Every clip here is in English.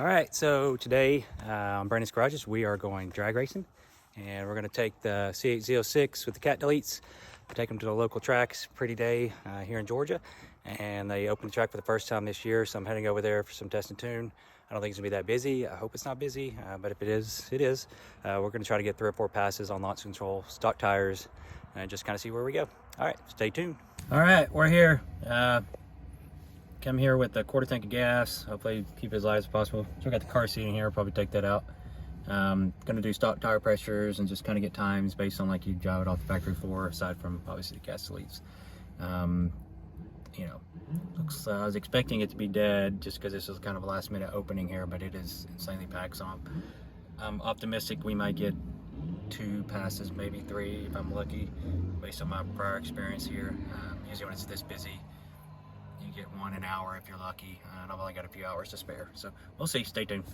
All right, so today on Brandon's Garages, we are going drag racing, and we're going to take the Z06 with the cat deletes, take them to the local tracks. Pretty day here in Georgia, and they opened the track for the first time this year, so I'm heading over there for some test and tune. I don't think it's going to be that busy. I hope it's not busy, but if it is, it is. We're going to try to get 3 or 4 passes on launch control, stock tires, and just kind of see where we go. All right, stay tuned. All right, we're here. Come here with a 1/4 tank of gas. Hopefully keep it as light as possible. So we got the car seat in here. I'll probably take that out. Gonna do stock tire pressures and just kind of get times based on like you drive it off the factory floor, aside from obviously the gas deletes. You know, I was expecting it to be dead just because this is kind of a last minute opening here, but it is insanely packed. So I'm optimistic we might get 2 passes, maybe 3 if I'm lucky, based on my prior experience here. Usually when it's this busy, you get 1 an hour if you're lucky, and I've only got a few hours to spare, so we'll see. Stay tuned.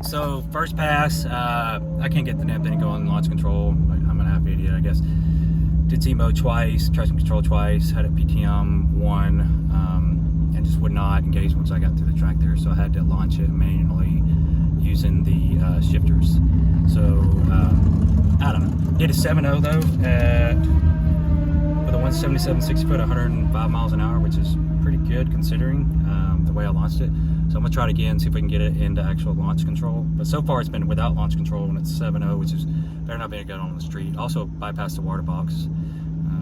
So first pass, I can't get the damn thing going, launch control. I'm an half idiot, I guess. Did Z mode twice, traction control twice, had a PTM 1, and just would not engage once I got to the track there. So I had to launch it manually using the shifters. So I don't know. Did a 7.0 though with a 177 6-foot, 105 miles an hour, which is pretty good considering the way I launched it. So I'm gonna try it again, see if we can get it into actual launch control. But so far it's been without launch control, and it's 7.0, which is better not being a gun on the street. Also bypass the water box.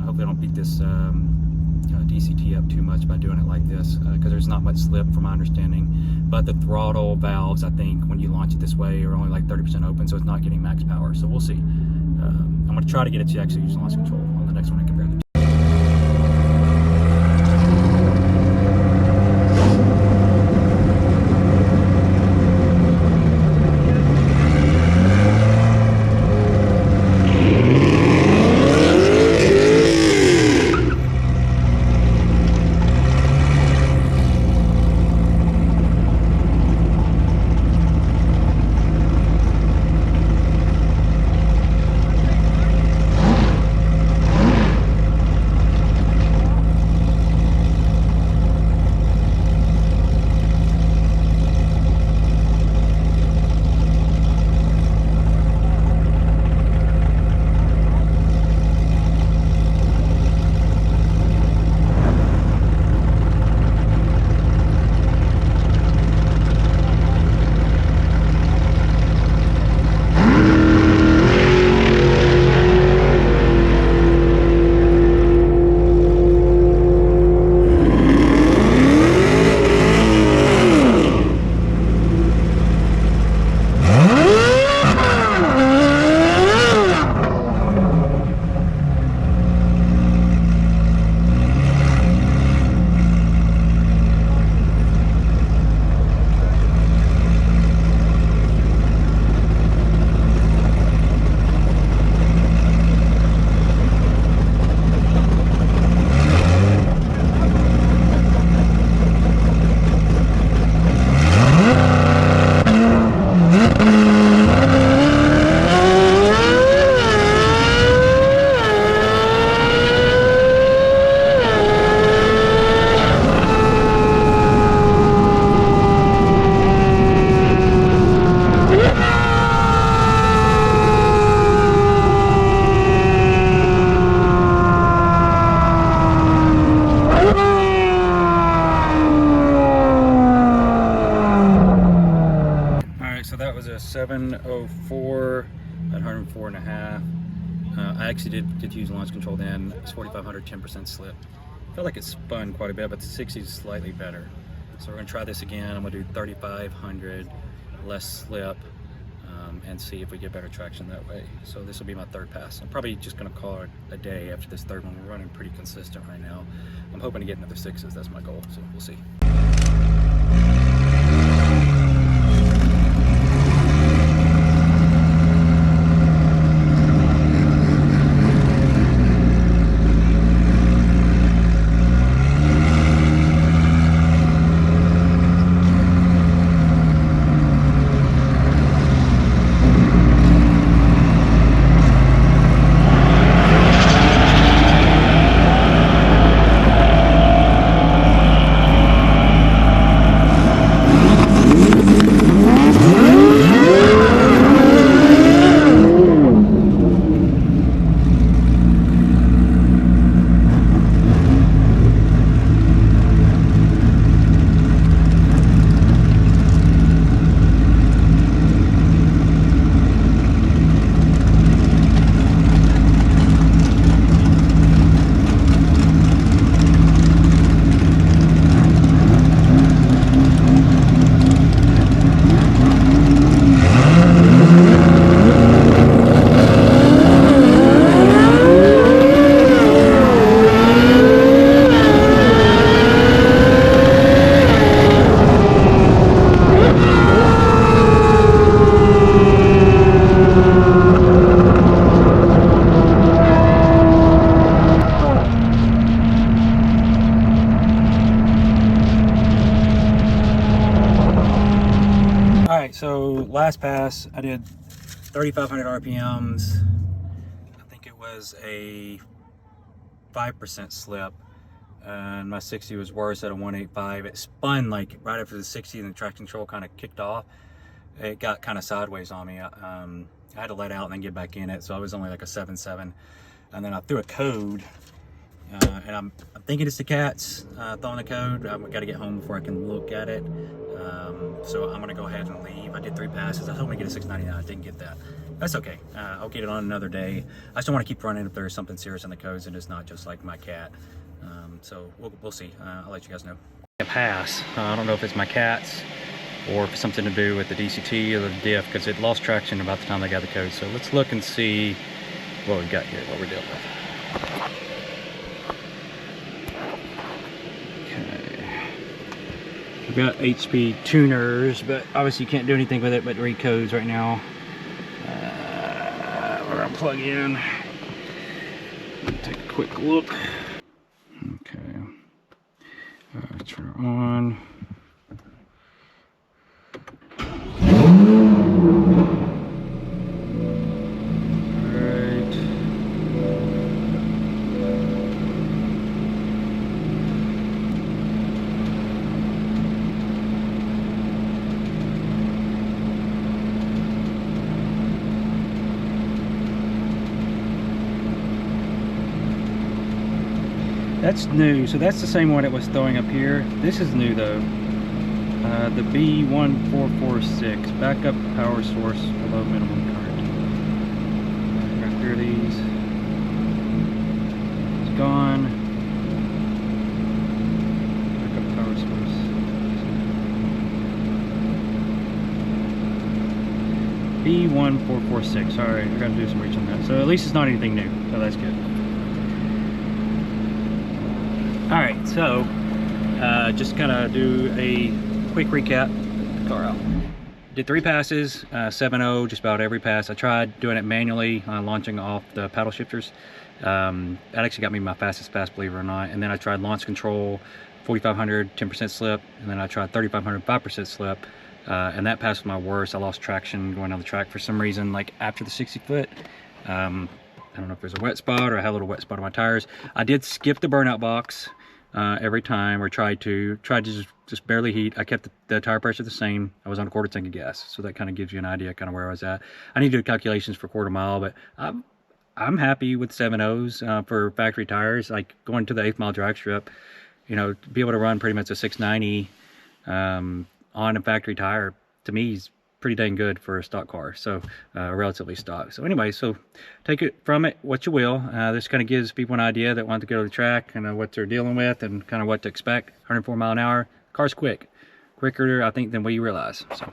Hopefully I don't beat this DCT up too much by doing it like this, because there's not much slip from my understanding. But the throttle valves, I think, when you launch it this way, are only like 30% open, so it's not getting max power. So we'll see. I'm gonna try to get it to actually use launch control on the next one and compare the two. right, so that was a 704 at 104.5. I actually did use launch control then. It's 4,500, 10% slip. Felt like it spun quite a bit, but the 60 is slightly better. So we're gonna try this again. I'm gonna do 3,500, less slip, and see if we get better traction that way. So this will be my third pass. I'm probably just gonna call it a day after this third one. We're running pretty consistent right now. I'm hoping to get another 6s, that's my goal, so we'll see. So last pass I did 3,500 RPMs. I think it was a 5% slip, and my 60 was worse at a 185. It spun like right after the 60 and the traction control kind of kicked off. It got kind of sideways on me. I had to let out and then get back in it, so I was only like a 7.7, and then I threw a code, and I'm thinking it's the cats throwing the code. I've got to get home before I can look at it. So I'm gonna go ahead and leave. I did 3 passes. I was hoping to get a 699. I didn't get that. That's okay. I'll get it on another day. I just want to keep running if there's something serious in the codes and it's not just like my cat. So we'll see. I'll let you guys know. A pass. I don't know if it's my cats or if it's something to do with the DCT or the diff, because it lost traction about the time I got the code. So let's look and see what we got here, what we're dealing with. We've got HP tuners, but obviously you can't do anything with it but read codes right now. We're gonna plug in, take a quick look. Okay, turn her on. That's new, so that's the same one it was throwing up here. This is new though. The B1446, backup power source below minimum current. I'm gonna clear these. It's gone. Backup power source. B1446. Alright, I gotta do some reach on that. So at least it's not anything new, so that's good. Alright, so just kind of do a quick recap. Car out. Did 3 passes, 7.0 just about every pass. I tried doing it manually, launching off the paddle shifters. That actually got me my fastest pass, believe it or not. And then I tried launch control, 4,500, 10% slip. And then I tried 3,500, 5% slip. And that pass was my worst. I lost traction going down the track for some reason, like after the 60 foot. I don't know if there's a wet spot or I had a little wet spot on my tires. I did skip the burnout box every time, or tried to just barely heat. I kept the tire pressure the same. I was on a 1/4 tank of gas, so that kind of gives you an idea kind of where I was at. I need to do calculations for 1/4 mile, but I'm happy with 7.0s for factory tires. Like going to the 8th mile drag strip, you know, to be able to run pretty much a 690 on a factory tire, to me is pretty dang good for a stock car, so relatively stock. So anyway, so take it from it what you will. This kind of gives people an idea that want to go to the track, kind of what they're dealing with and kind of what to expect. 104 mile an hour, car's quicker I think than we realize. So